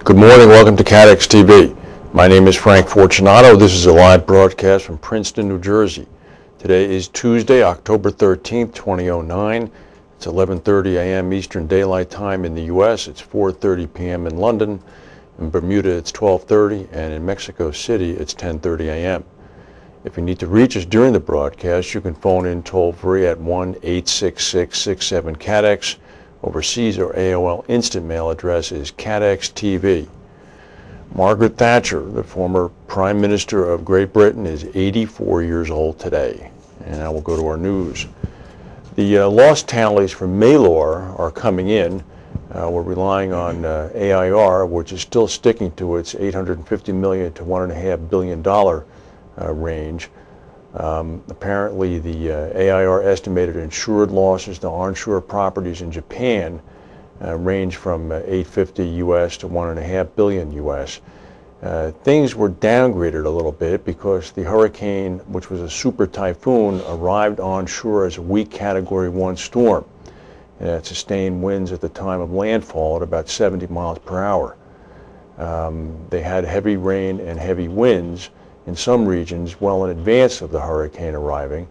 Good morning, welcome to CATEX-TV. My name is Frank Fortunato. This is a live broadcast from Princeton, New Jersey. Today is Tuesday, October 13th, 2009. It's 11:30 a.m. Eastern Daylight Time in the U.S. It's 4:30 p.m. in London. In Bermuda, it's 12:30, and in Mexico City, it's 10:30 a.m. If you need to reach us during the broadcast, you can phone in toll-free at 1-866-67-CATEX. Overseas, our AOL instant mail address is CATEX-TV. Margaret Thatcher, the former Prime Minister of Great Britain, is 84 years old today. And now we'll go to our news. The loss tallies for Malheur are coming in. We're relying on AIR, which is still sticking to its $850 million to $1.5 billion range. Apparently, the AIR estimated insured losses to onshore properties in Japan range from $850 US to $1.5 billion US. Things were downgraded a little bit because the hurricane, which was a super typhoon, arrived onshore as a weak Category 1 storm. And it sustained winds at the time of landfall at about 70 miles per hour. They had heavy rain and heavy winds in some regions well in advance of the hurricane arriving.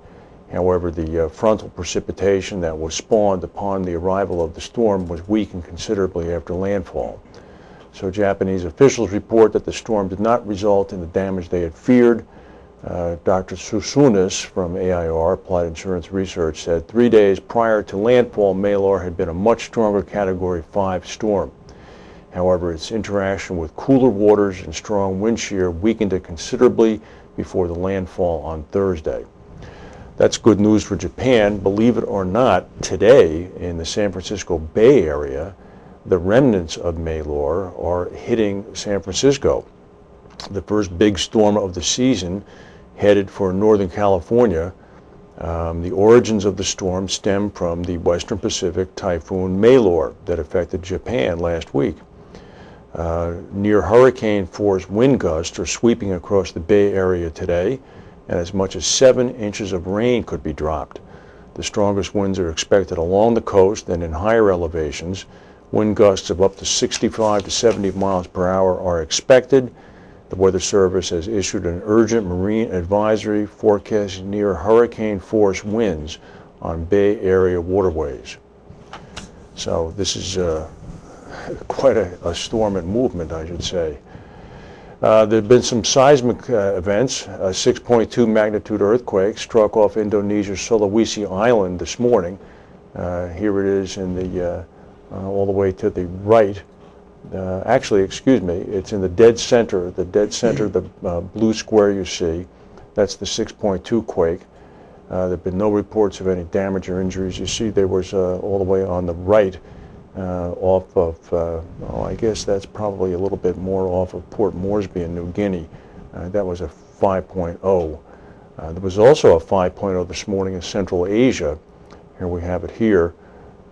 However, the frontal precipitation that was spawned upon the arrival of the storm was weakened considerably after landfall. So Japanese officials report that the storm did not result in the damage they had feared. Dr. Susunis from AIR, Applied Insurance Research, said 3 days prior to landfall, Malheur had been a much stronger Category 5 storm. However, its interaction with cooler waters and strong wind shear weakened it considerably before the landfall on Thursday. That's good news for Japan. Believe it or not, today in the San Francisco Bay Area, the remnants of Malheur are hitting San Francisco. The first big storm of the season headed for Northern California. The origins of the storm stem from the Western Pacific typhoon Malheur that affected Japan last week. Near hurricane force wind gusts are sweeping across the Bay Area today, and as much as 7 inches of rain could be dropped. The strongest winds are expected along the coast and in higher elevations. Wind gusts of up to 65 to 70 miles per hour are expected. The Weather Service has issued an urgent marine advisory forecasting near hurricane force winds on Bay Area waterways. So this is quite a storm and movement, I should say. There have been some seismic events. A 6.2 magnitude earthquake struck off Indonesia's Sulawesi Island this morning. Here it is in the all the way to the right. Actually, excuse me, it's in the dead center. The dead center, the blue square you see, that's the 6.2 quake. There have been no reports of any damage or injuries. You see there was all the way on the right off of, I guess that's probably a little bit more off of Port Moresby in New Guinea. That was a 5.0. There was also a 5.0 this morning in Central Asia. Here we have it here.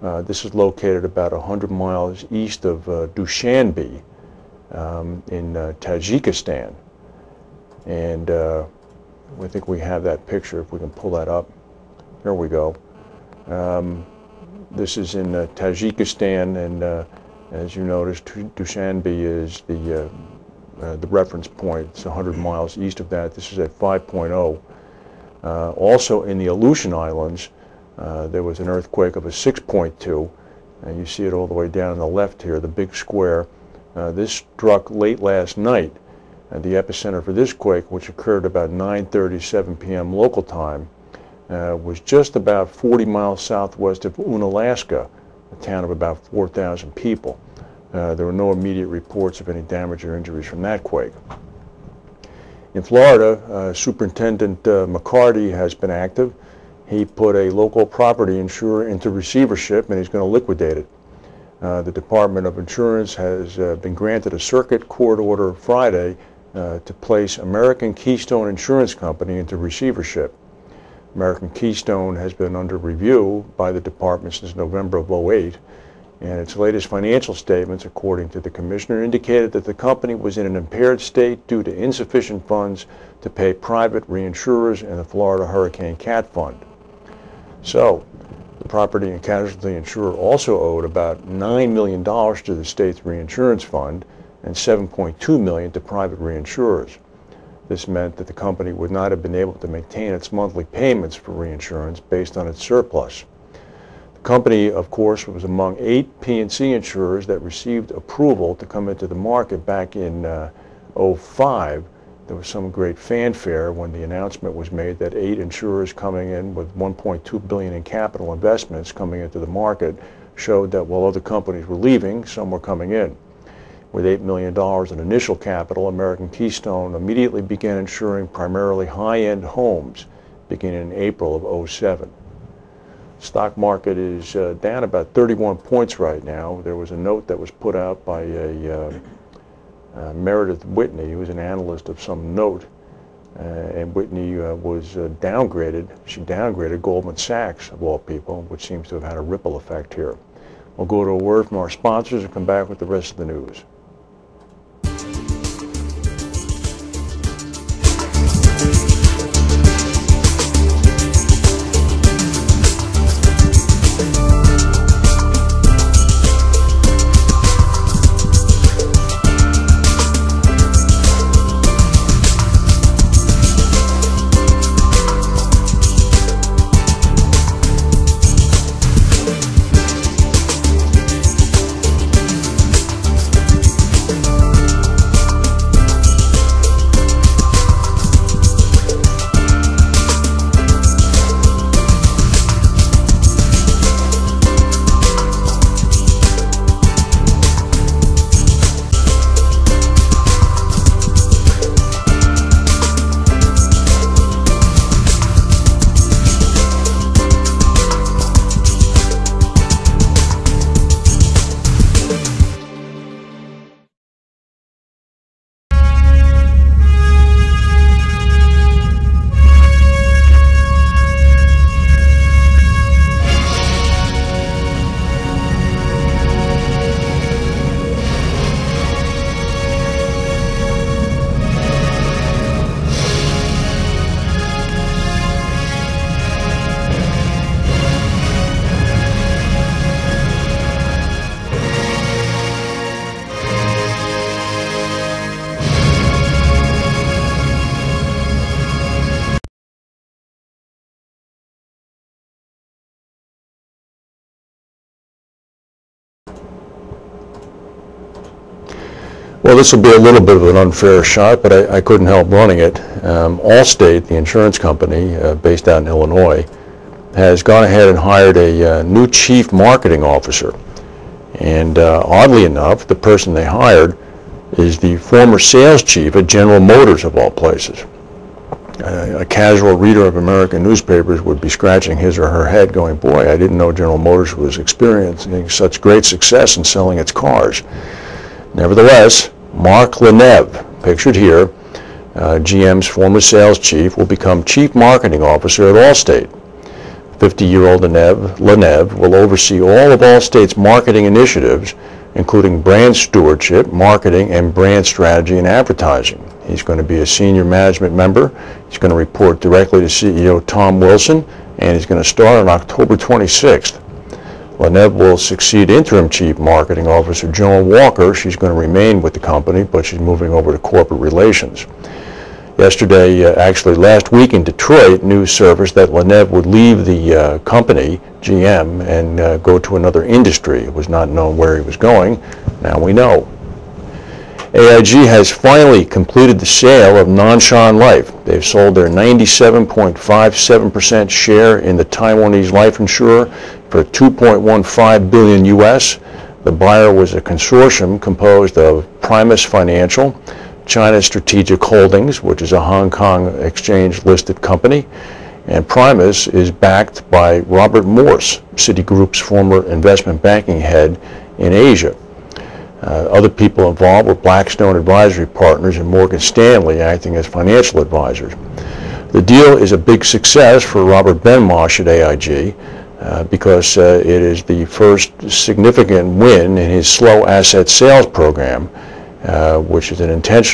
This is located about 100 miles east of Dushanbe in Tajikistan. And I think we have that picture, if we can pull that up. There we go. This is in Tajikistan, and as you notice, Dushanbe is the reference point. It's 100 miles east of that. This is a 5.0. Also in the Aleutian Islands, there was an earthquake of a 6.2. And you see it all the way down on the left here, the big square. This struck late last night. The epicenter for this quake, which occurred about 9:37 p.m. local time, was just about 40 miles southwest of Unalaska, a town of about 4,000 people. There were no immediate reports of any damage or injuries from that quake. In Florida, Superintendent McCarty has been active. He put a local property insurer into receivership, and he's going to liquidate it. The Department of Insurance has been granted a circuit court order Friday to place American Keystone Insurance Company into receivership. American Keystone has been under review by the department since November of 2008, and its latest financial statements, according to the commissioner, indicated that the company was in an impaired state due to insufficient funds to pay private reinsurers in the Florida Hurricane Cat Fund. So, the property and casualty insurer also owed about $9 million to the state's reinsurance fund, and $7.2 million to private reinsurers. This meant that the company would not have been able to maintain its monthly payments for reinsurance based on its surplus. The company, of course, was among 8 P&C insurers that received approval to come into the market back in 2005. There was some great fanfare when the announcement was made that 8 insurers coming in with $1.2 billion in capital investments coming into the market showed that while other companies were leaving, some were coming in. With $8 million in initial capital, American Keystone immediately began insuring primarily high-end homes beginning in April of 2007. The stock market is down about 31 points right now. There was a note that was put out by Meredith Whitney, who was an analyst of some note, and Whitney was downgraded. She downgraded Goldman Sachs, of all people, which seems to have had a ripple effect here. We'll go to a word from our sponsors and come back with the rest of the news. Well, this will be a little bit of an unfair shot, but I couldn't help running it. Allstate, the insurance company based out in Illinois, has gone ahead and hired a new chief marketing officer. And oddly enough, the person they hired is the former sales chief at General Motors, of all places. A casual reader of American newspapers would be scratching his or her head going, boy, I didn't know General Motors was experiencing such great success in selling its cars. Nevertheless, Mark Lenev, pictured here, GM's former sales chief, will become chief marketing officer at Allstate. 50-year-old Lenev will oversee all of Allstate's marketing initiatives, including brand stewardship, marketing, and brand strategy and advertising. He's going to be a senior management member. He's going to report directly to CEO Tom Wilson, and he's going to start on October 26th. Lenev will succeed interim chief marketing officer Joan Walker. She's going to remain with the company, but she's moving over to corporate relations. Yesterday, actually last week in Detroit, news surfaced that Lenev would leave the company, GM, and go to another industry. It was not known where he was going. Now we know. AIG has finally completed the sale of Nanshan Life. They've sold their 97.57% share in the Taiwanese life insurer for $2.15 billion US. The buyer was a consortium composed of Primus Financial, China Strategic Holdings, which is a Hong Kong exchange-listed company, and Primus is backed by Robert Morse, Citigroup's former investment banking head in Asia. Other people involved were Blackstone Advisory Partners and Morgan Stanley acting as financial advisors. The deal is a big success for Robert Benmosh at AIG because it is the first significant win in his slow asset sales program, which is an intentional